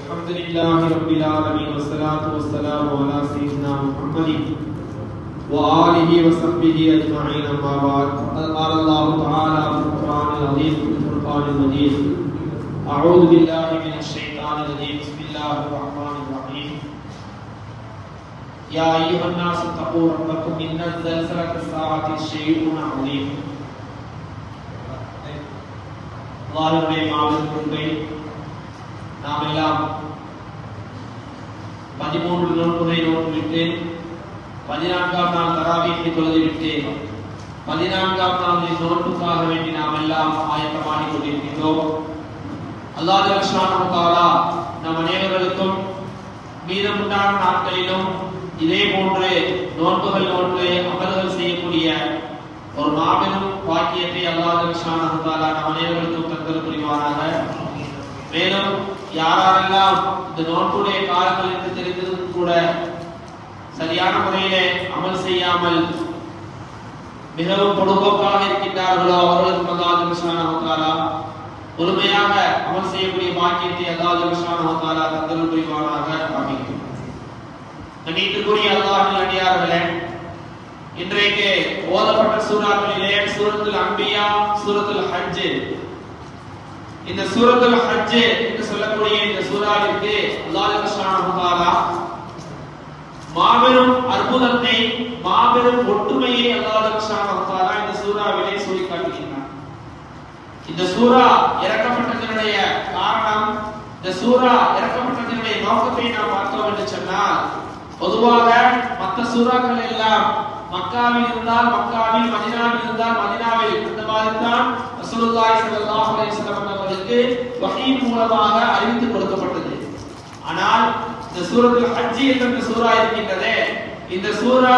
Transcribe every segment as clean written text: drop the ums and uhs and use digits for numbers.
الحمد لله رب العالمين والصلاة والسلام على سيدنا محمد وآله وصحبه أجمعين أما بعد فقد قال الله تعالى في القرآن العظيم في الفرقان المجيد أعوذ بالله من الشيطان الرجيم بسم الله الرحمن الرحيم يا أيها الناس اتقوا ربكم إن زلزلة الساعة شيء عظيم அல்லாஹ்வுடைய மாபெரும் கிருபை நாம் எல்லாம் 13 நோன்புகளை நோற்றுவிட்டு 14ஆம் நாள் தராவீஹை தொழுதுவிட்டு 14ஆம் நாளின் நோன்புக்காக வேண்டி நாம் எல்லாம் ஆயத்தமாகிக் கொண்டிருக்கிறோம். அல்லாஹ் சுப்ஹானஹு வ தஆலா நம் அனைவருக்கும் மீதமுண்டான நாட்களிலும் இதே போன்று நோன்புகள் நோன்பு அமல்கள் செய்யக்கூடிய ஒரு மாபெரும் பாக்கியத்தை அல்லாஹ் சுப்ஹானஹு வ தஆலா நம் அனைவருக்கும் தந்தல் புரிவானாக. மேலும் யாரெல்லாம் இந்த நோன்புடைய காலங்களில் தெரிந்ததும் கூட சரியான முறையிலே அமல் செய்யாமல் மிகவும் பொதுபோக்காக இருக்கின்றார்களோ அவர்களுக்கு அல்லாஹ் சுப்ஹானஹு வ தஆலா முழுமையாக அமல் செய்யக்கூடிய பாக்கியத்தை அல்லாஹ் சுப்ஹானஹு வ தஆலா தந்தல் புரிவானாக. ஆமீன். கண்ணியத்திற்குரிய அல்லாஹ்வின் அடியார்களே, இன்றைக்கு ஓதப்பட்ட சூறாக்களிலே சூரத்துல் அன்பியா, சூரத்துல் ஹஜ், இந்த சூரத்துல் ஹஜ் என்று சொல்லக்கூடிய இந்த சூறாவிற்கு அல்லாஹ் சுப்ஹானஹு வ தஆலா மாபெரும் அற்புதத்தை, மாபெரும் ஒற்றுமையை அல்லாஹ் சுப்ஹானஹு வ தஆலா இந்த சூறாவிலே சொல்லி காட்டுகிறார். இந்த சூரா இறக்கப்பட்டதனுடைய காரணம், இந்த சூரா இறக்கப்பட்டதனுடைய நோக்கத்தை நாம் பார்த்தோம் என்று சொன்னால், பொதுவாக மற்ற சூறாக்கள் எல்லாம் மக்காவில் இருந்தால் மக்காவில், மதீனாவில் இருந்தால் மதீனாவில், இந்த மாதிரி தான் ரசூலுல்லாஹி ஸல்லல்லாஹு அலைஹி வஸல்லம் அவர்களுக்கு வஹீ மூலமாக அறிவித்து கொடுக்கப்பட்டது. ஆனால் இந்த சூரத்துல் ஹஜ் என்ற சூரா இருக்கின்றதே, இந்த சூரா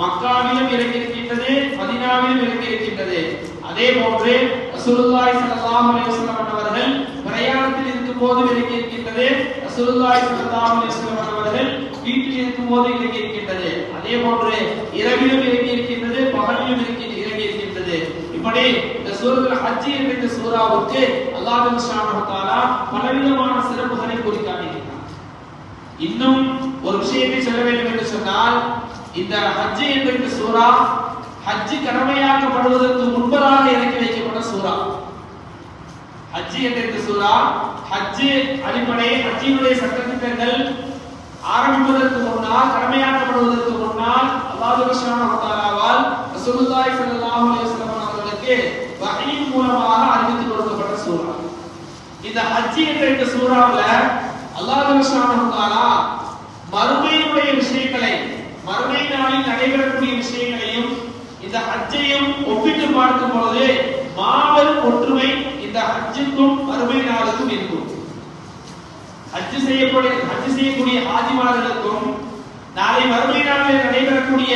மக்காவிலும் இறங்கியிருக்கின்றது, மதீனாவிலும் இறங்கியிருக்கின்றது. அதே போன்று ரசூலுல்லாஹி ஸல்லல்லாஹு அலைஹி வஸல்லம் அவர்கள் பிரயாணத்தில் இருக்கும்போது இறங்கியிருக்கின்றது, ரசூலுல்லாஹி ஸல்லல்லாஹு அலைஹி வஸல்லம் அவர்கள் வீட்டில் இருக்கும்போது இறங்கியிருக்கின்றது. அதே போன்று இரவிலும் இறங்கியிருக்கின்றது, பகலிலும் இறங்கியிருக்கின்றது. இப்படி இந்த சூரத்துல் ஹஜ் என்ற இந்த சூராவுக்கு அல்லாஹ் சுப்ஹானஹு வ தஆலா பலவிதமான சிறப்புகளை கூறி காட்டுகிறார். இன்னும் ஒரு விஷயத்தை சொல்ல வேண்டும் என்று சொன்னால், இந்த ஹஜ் என்ற இந்த சூரா ஹஜ் கடமையாக்கப்படுவதற்கு முன்பதாக இறக்கி வைக்கப்பட்ட சூரா. ஹஜ் என்ற இந்த சூரா ஹஜ் அடிப்படை, ஹஜ்ஜினுடைய சட்டதிட்டங்கள் ஆரம்பிப்பதற்கு முன்னால், கடமையாக்கப்படுவதற்கு முன்னால் அல்லாஹ் சுப்ஹானஹு வ தஆலாவால் ரசூலுல்லாஹி ஸல்லல்லாஹு அலைஹி வஸல்லம் அவர்களுக்கு வஹீ மூலமாக அறிவித்து கொடுக்கப்பட்ட சூரா. இந்த ஹஜ் என்ற இந்த சூராவுல அல்லாஹ் சுப்ஹானஹு வ தஆலா மறுமையினுடைய விஷயங்களை, மறுமை நாளில் நடைபெறக்கூடிய விஷயங்களையும் இந்த ஹஜ்ஜையும் ஒப்பிட்டு பார்க்கும் பொழுது மாபெரும் ஒற்றுமை இந்த ஹஜ்ஜுக்கும் மறுமை நாளுக்கும் இருக்கும். ஹஜ் செய்யக்கூடிய ஹாஜிமார்களுக்கும் நாளை மறுமை நாளில் நடைபெறக்கூடிய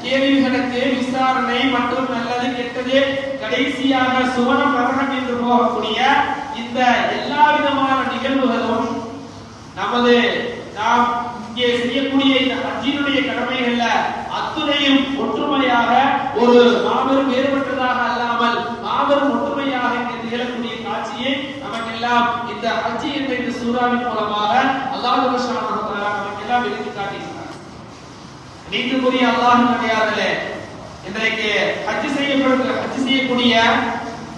கேள்விகளுக்கு விசாரணை மற்றும் நல்லது கெட்டது, கடைசியாக சுவனம் நரகம் என்று போகக்கூடிய இந்த எல்லா விதமான நிகழ்வுகளும் நாம் இங்கே செய்யக்கூடிய இந்த ஹஜ்ஜினுடைய கடமைகள்ல அத்துணையும் ஒற்றுமையாக, ஒரு மாபெரும் வேறுபட்டதாக அல்லாமல் மாபெரும் ஒற்றுமையாக இங்கே நிகழக்கூடிய காட்சியை நமக்கெல்லாம் இந்த ஹஜ் என்ற இந்த சூறாவின் மூலமாக அல்லாஹ் சுப்ஹானஹு வ தஆலா நமக்கெல்லாம் விளக்கி காட்டுகிறார். நீதிக்குரிய அல்லாஹ்வின் அடியார்களே, இன்றைக்கு ஹஜ் செய்யக்கூடிய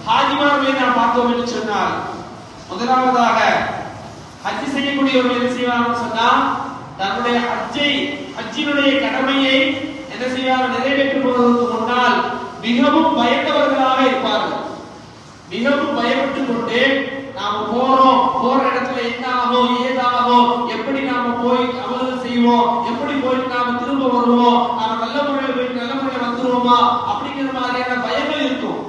ஹாஜிமார்களை நாம் பார்த்தோம் என்று சொன்னால், முதலாவதாக ஹஜ் செய்யக்கூடியவர்கள் என்ன செய்வார்கள் சொன்னால், தன்னுடைய ஹஜ்ஜினுடைய கடமையை என்ன செய்வார்கள், நிறைவேற்றும் போவதற்கு முன்னால் மிகவும் பயந்தவர்களாக இருப்பார்கள். மிகவும் பயப்பட்டுக் கொண்டு நாம போற இடத்துல என்ன ஆகும், ஏதாகும், எப்படி நாம போய் அமல்கள் செய்வோம், எப்படி போயிட்டு நாம திரும்ப வருவோம், நாம நல்ல முறையில் போயிட்டு நல்ல முறையில் வந்துருவோமா அப்படிங்கிற மாதிரியான பயங்கள் இருக்கும்.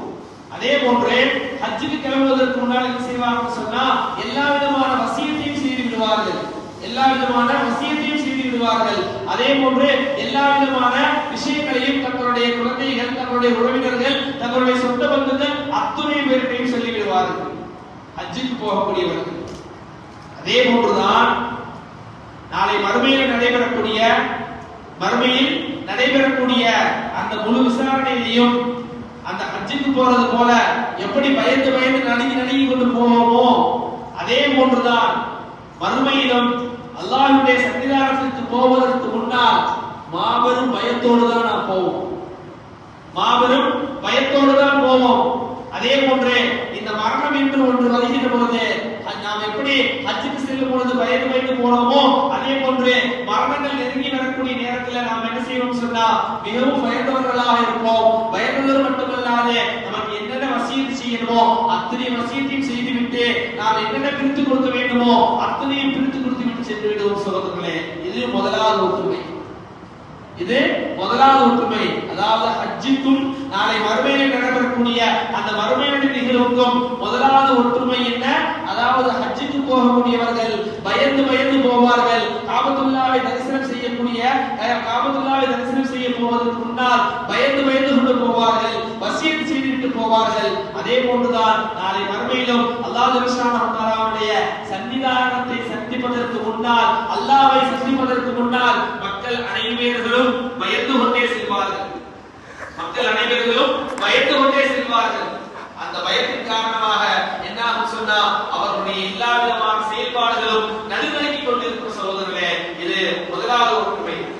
அதே போன்று ஹஜ்ஜுக்கு கிளம்புவதற்கு முன்னால் என்ன செய்வாங்க சொன்னா, எல்லா விதமான வசியத்தையும் செய்து விடுவார்கள், எல்லா விதமான வசியத்தையும் செய்து விடுவார்கள். அதே போன்று எல்லா விதமான விஷயங்களையும் தங்களுடைய குழந்தைகள், தங்களுடைய உறவினர்கள், தங்களுடைய சொந்த பந்துகள் அத்துணை பேருக்கையும் சொல்லி விடுவார்கள் ஹஜ்ஜுக்கு போகக்கூடியவர்கள். அதே போன்றுதான் நாளை மறுமையில் நடைபெறக்கூடிய அந்த முழு விசாரணையிலையும் அந்த ஹஜ்ஜுக்கு போறது போல எப்படி பயந்து நடுங்கி கொண்டு போவோமோ அதே போன்றுதான் மறுமையிலும் அல்லாஹ்வுடைய சன்னிதானத்திற்கு போவதற்கு முன்னால் மாபெரும் பயத்தோடு தான் நாம் போவோம். மாபெரும் பயத்தோடு தான் போவோம். அதே போன்று இந்த மரணம் என்று ஒன்று வருகிற பொழுது நாம் எப்படி ஹஜ்ஜுக்கு செல்லும் பொழுது பயந்து போனோமோ அதே போன்று மரணங்கள் நெருங்கி வரக்கூடிய நேரத்தில் நாம் என்ன செய்வோம் சொன்னா மிகவும் பயந்தவர்களாக இருப்போம். பயந்தவர் மட்டுமல்லாது நமக்கு என்னென்ன வசியத் செய்யணுமோ அத்தனை வசியத்தையும் செய்துவிட்டு நாம் என்னென்ன பிரித்து கொடுக்க வேண்டுமோ அத்தனையும் பிரித்து கொடுத்து விட்டு சென்று விடுவோம் சகோதரர்களே. இது முதலாவது ஒற்றுமை. இது முதலாவது ஒற்றுமை. அதாவது ஹஜ்ஜுக்கும் நாளை மறுமையில் நடைபெறக்கூடிய அந்த மறுமையுடைய நிகழ்வுக்கும் முதலாவது ஒற்றுமை என்ன? அதாவது ஹஜ்ஜுக்கு போகக்கூடியவர்கள் பயந்து போவார்கள். காபத்துல்லாவை தரிசனம் செய்ய போவதற்கு முன்னால் பயந்து கொண்டு போவார்கள், வசியத் செய்துவிட்டு போவார்கள். அதே போன்றுதான் நாளை மறுமையிலும் அல்லாஹ் சுப்ஹானஹு வ தஆலாவுடைய சன்னிதானத்தை சந்திப்பதற்கு முன்னால், அல்லாஹ்வை சந்திப்பதற்கு முன்னால் மக்கள் அனைவரும் பயந்து கொண்டே செல்வார்கள். மக்கள் அனைவரும் பயந்து